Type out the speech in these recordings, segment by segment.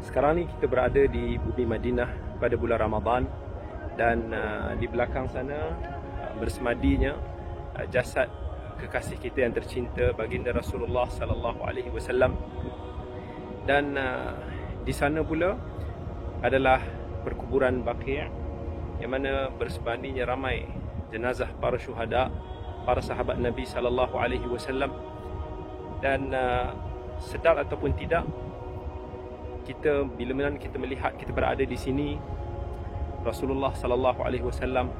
Sekarang ni kita berada di bumi Madinah pada bulan Ramadan dan di belakang sana bersemadinya jasad kekasih kita yang tercinta baginda Rasulullah sallallahu alaihi wasallam. Dan di sana pula adalah perkuburan Baqi' yang mana bersemadinya ramai jenazah para syuhada, para sahabat Nabi sallallahu alaihi wasallam. Dan sedar ataupun tidak, kita bila mana kita melihat kita berada di sini, Rasulullah sallallahu alaihi wasallam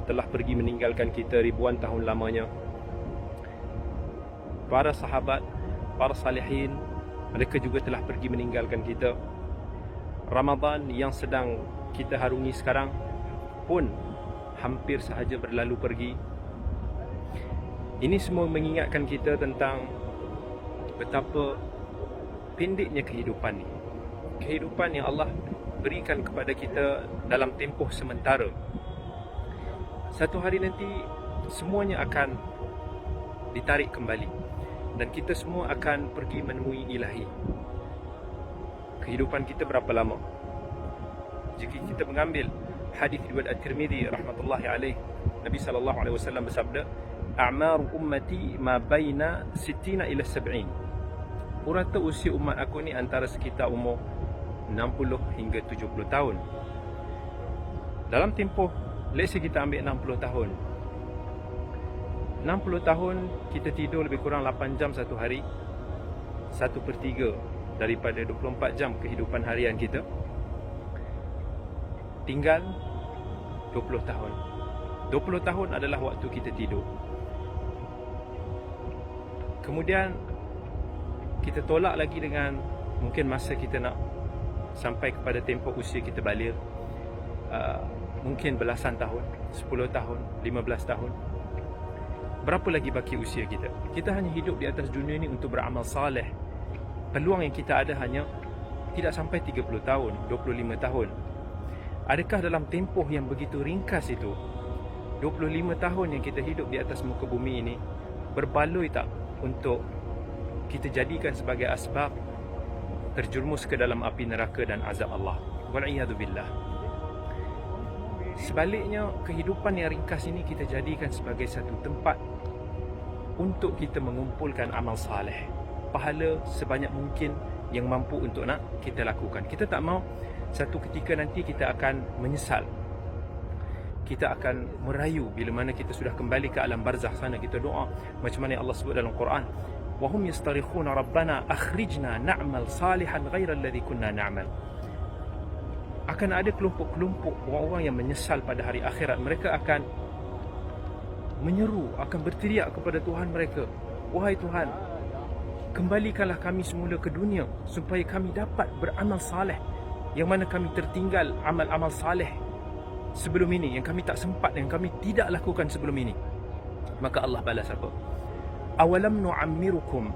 telah pergi meninggalkan kita ribuan tahun lamanya. Para sahabat, para salihin, mereka juga telah pergi meninggalkan kita. Ramadan yang sedang kita harungi sekarang pun hampir sahaja berlalu pergi. Ini semua mengingatkan kita tentang betapa pendeknya kehidupan ni. Kehidupan yang Allah berikan kepada kita dalam tempoh sementara. Satu hari nanti semuanya akan ditarik kembali dan kita semua akan pergi menemui Ilahi. Kehidupan kita berapa lama? Jika kita mengambil hadis riwayat At-Tirmidzi rahmatullahi alaih, Nabi sallallahu alaihi wasallam bersabda, "A'maru ummati ma baina 60 ila 70." Purata usia umat aku ni antara sekitar umur 60 hingga 70 tahun. Dalam tempoh, let's say kita ambil 60 tahun. 60 tahun kita tidur lebih kurang 8 jam satu hari, 1/3 daripada 24 jam kehidupan harian kita. Tinggal 20 tahun. 20 tahun adalah waktu kita tidur. Kemudian kita tolak lagi dengan mungkin masa kita nak sampai kepada tempoh usia kita balik, mungkin belasan tahun, 10 tahun, 15 tahun. Berapa lagi baki usia kita? Kita hanya hidup di atas dunia ini untuk beramal saleh. Peluang yang kita ada hanya tidak sampai 30 tahun, 25 tahun. Adakah dalam tempoh yang begitu ringkas itu, 25 tahun yang kita hidup di atas muka bumi ini, berbaloi tak untuk kita jadikan sebagai asbab terjerumus ke dalam api neraka dan azab Allah? Wal'iyadu billah. Sebaliknya, kehidupan yang ringkas ini kita jadikan sebagai satu tempat untuk kita mengumpulkan amal saleh, pahala sebanyak mungkin yang mampu untuk nak kita lakukan. Kita tak mahu satu ketika nanti kita akan menyesal. Kita akan merayu bila mana kita sudah kembali ke alam barzakh sana. Kita doa macam mana Allah sebut dalam Quran, wahum yastarikhuna rabbana akhrijna na'mal salihan ghaira alladhi kunna na'mal. Akan ada kelompok-kelompok orang-orang yang menyesal pada hari akhirat. Mereka akan menyeru, akan berteriak kepada Tuhan mereka, wahai Tuhan, kembalikanlah kami semula ke dunia supaya kami dapat beramal saleh, yang mana kami tertinggal amal-amal saleh sebelum ini, yang kami tak sempat, yang kami tidak lakukan sebelum ini. Maka Allah balas apa? Awalam nu'ammirukum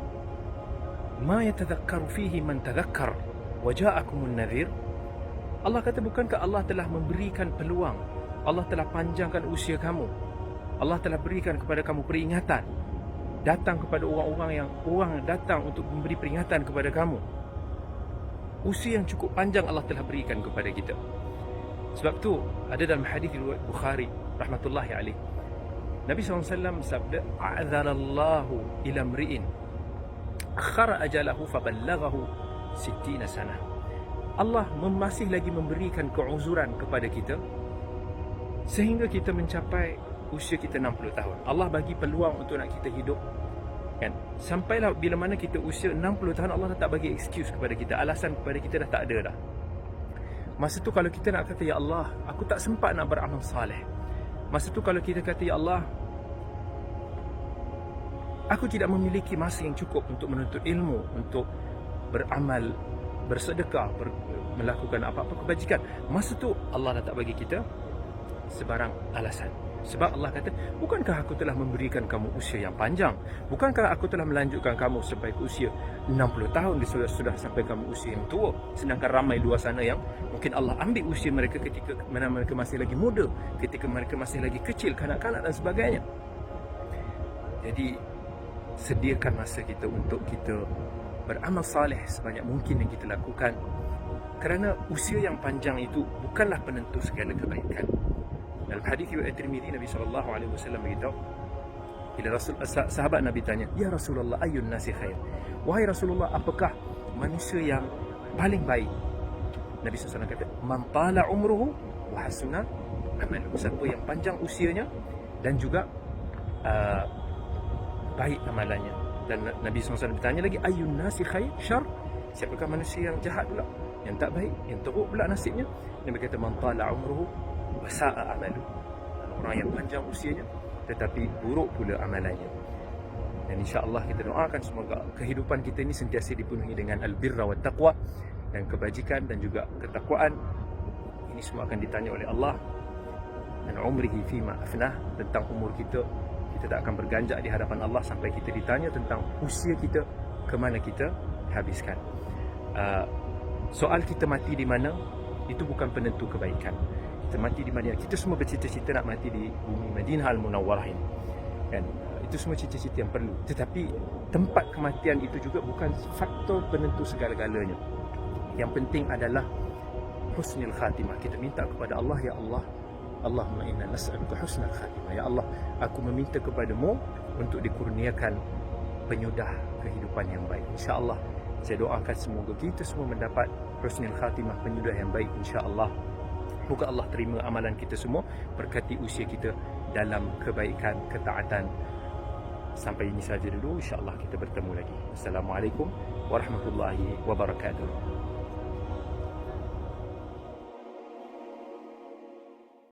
ma yatadhakkaru fihi man tadhakkar wa ja'akumun nadhir. Allah kata, bukankah Allah telah memberikan peluang, Allah telah panjangkan usia kamu, Allah telah berikan kepada kamu peringatan, datang kepada orang-orang yang orang datang untuk memberi peringatan kepada kamu. Usia yang cukup panjang Allah telah berikan kepada kita. Sebab tu ada dalam hadis riwayat Bukhari rahmatullahi alaih, Nabi SAW sabda, a'adharallahu ila mri'in akhara ajalahu faballaghahu 60 sanah. Allah masih lagi memberikan keuzuran kepada kita sehingga kita mencapai usia kita 60 tahun. Allah bagi peluang untuk nak kita hidup, kan? Sampailah bila mana kita usia 60 tahun, Allah tak bagi excuse kepada kita, alasan kepada kita dah tak ada dah. Masa tu kalau kita nak kata, ya Allah, aku tak sempat nak beramal saleh. Masa tu kalau kita kata, ya Allah, aku tidak memiliki masa yang cukup untuk menuntut ilmu, untuk beramal, bersedekah, melakukan apa-apa kebajikan. Masa tu Allah dah tak bagi kita sebarang alasan. Sebab Allah kata, bukankah aku telah memberikan kamu usia yang panjang? Bukankah aku telah melanjutkan kamu sampai ke usia 60 tahun, sudah sampai kamu usia yang tua? Sedangkan ramai luar sana yang mungkin Allah ambil usia mereka ketika mana mereka masih lagi muda, ketika mereka masih lagi kecil, kanak-kanak dan sebagainya. Jadi sediakan masa kita untuk kita beramal saleh sebanyak mungkin yang kita lakukan, kerana usia yang panjang itu bukanlah penentu segala kebaikan. Dalam hadis riwayat Tirmizi, Nabi SAW beritahu, bila sahabat Nabi tanya, "Ya Rasulullah, ayyun nasi khair?" Wahai Rasulullah, apakah manusia yang paling baik? Nabi SAW kata, "Man tala umruhu wa hasuna amaluhu." Siapa yang panjang usianya dan juga baik amalannya. Dan Nabi SAW bertanya lagi, "Ayyun nasi khair syar?" Siapakah manusia yang jahat pula, yang tak baik, yang teruk pula nasibnya? Nabi kata, "Man tala umruhu wa sa'a amaluhu." Orang yang panjang usianya tetapi buruk pula amalannya. Dan insya-Allah kita doakan semoga kehidupan kita ini sentiasa dipenuhi dengan al-birra wa taqwa, dan kebajikan dan juga ketakwaan. Ini semua akan ditanya oleh Allah. Dan umrihi fima afnah, tentang umur kita. Kita tak akan berganjak di hadapan Allah sampai kita ditanya tentang usia kita, ke mana kita habiskan. Soal kita mati di mana, itu bukan penentu kebaikan. Kita mati di mana, kita semua bercita-cita nak mati di bumi Madinah Al-Munawwarah ini, kan? Itu semua cita-cita yang perlu. Tetapi tempat kematian itu juga bukan faktor penentu segala-galanya. Yang penting adalah husnul khatimah. Kita minta kepada Allah, "Ya Allah, Allahumma inna nas'aluka husnul khatimah." Ya Allah, aku meminta kepadamu untuk dikurniakan penyudah kehidupan yang baik. InsyaAllah, saya doakan semoga kita semua mendapat husnul khatimah, penyudah yang baik, insyaAllah. Moga Allah terima amalan kita semua, berkati usia kita dalam kebaikan, ketaatan. Sampai ini saja dulu, insyaAllah kita bertemu lagi. Assalamualaikum warahmatullahi wabarakatuh.